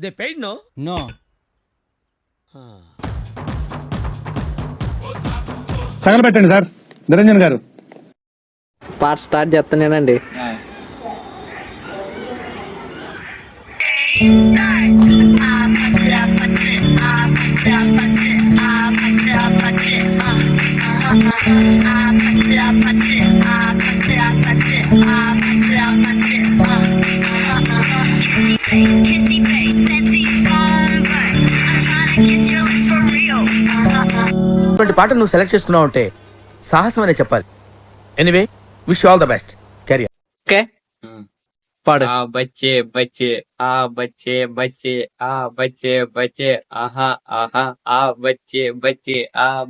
They paid no. No. తగలబెట్టండి sir Niranjan గారు. Part start చేస్తానేనండి. ఇటువంటి పాట నువ్వు సెలెక్ట్ చేసుకున్నావు అంటే సాహసం అనే చెప్పాలి. Anyway wish all the best. Career. Okay పాడు. बच्चे बच्चे बच्चे बच्चे बच्चे बच्चे आहा आहा बच्चे बच्चे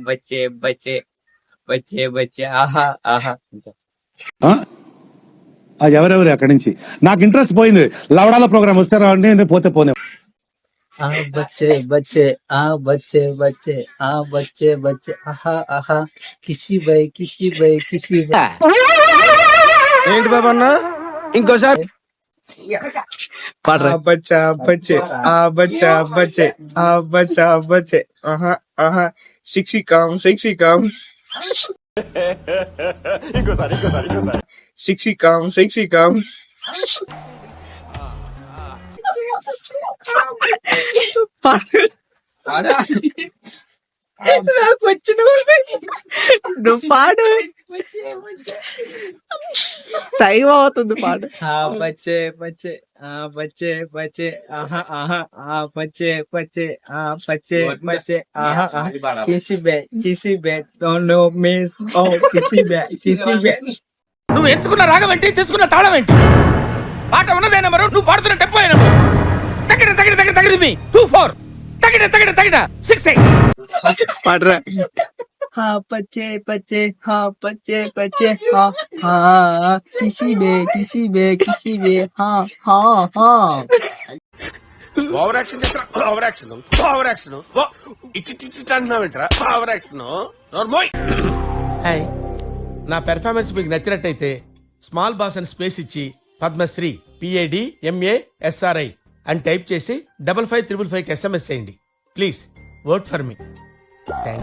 बच्चे बच्चे बच्चे बच्चे आहा आहा. ఎవరెవరు అక్కడి నుంచి నాకు ఇంట్రెస్ట్ పోయింది. లవడాల ప్రోగ్రామ్ వస్తే రావండి, పోతే పోనే. बच्चे बच्चे बच्चे बच्चे बच्चे बच्चे आहा आहा किसी भाई किसी भाई किसी भाई. ఏంటి బాబా అన్న ఇంకోసారి పాడరా. बच्चा बच्चे बच्चा बच्चे बच्चा बच्चे आहा आहा शिक्षिकाम शिक्षिकाम शिक्षिकाम शिक्षिकाम నాకు వచ్చిన నువ్వు పాడు. టైం అవుతుంది పాడు. बच्चे बच्चे बच्चे बच्चे आहा आहा बच्चे बच्चे बच्चे बच्चे आहा आहा किसी बे don't know miss oh किसी बे. నువ్వు ఎంచుకున్న రాగం ఏంటి, తీసుకున్న తాళం ఏంటి? పాట ఉన్నదే నెంబరు, నువ్వు పాడుతున్న టెంపో ఏ నెంబరు? తగిన తగిన తగిన తగిన మీ 2-4 తగిన తగిన తగిన 6-8. పాడరా. बच्चे बच्चे बच्चे बच्चे हाँ किसी बे किसी बे किसी बे हाँ हाँ हाँ. ఓవర్ యాక్షన్ చేస్తా. ఓవర్ యాక్షన్ ఓవర్ యాక్షన్ ఇటు అంటున్నావేంట్రా? Over action. హాయ్, నా పెర్ఫార్మెన్స్ మీకు నచ్చినట్టయితే స్మాల్ బాస్ అని స్పేస్ ఇచ్చి పద్మశ్రీ PADMASRI అని టైప్ చేసి 5555 SMS చేయండి please. Work for me. Thank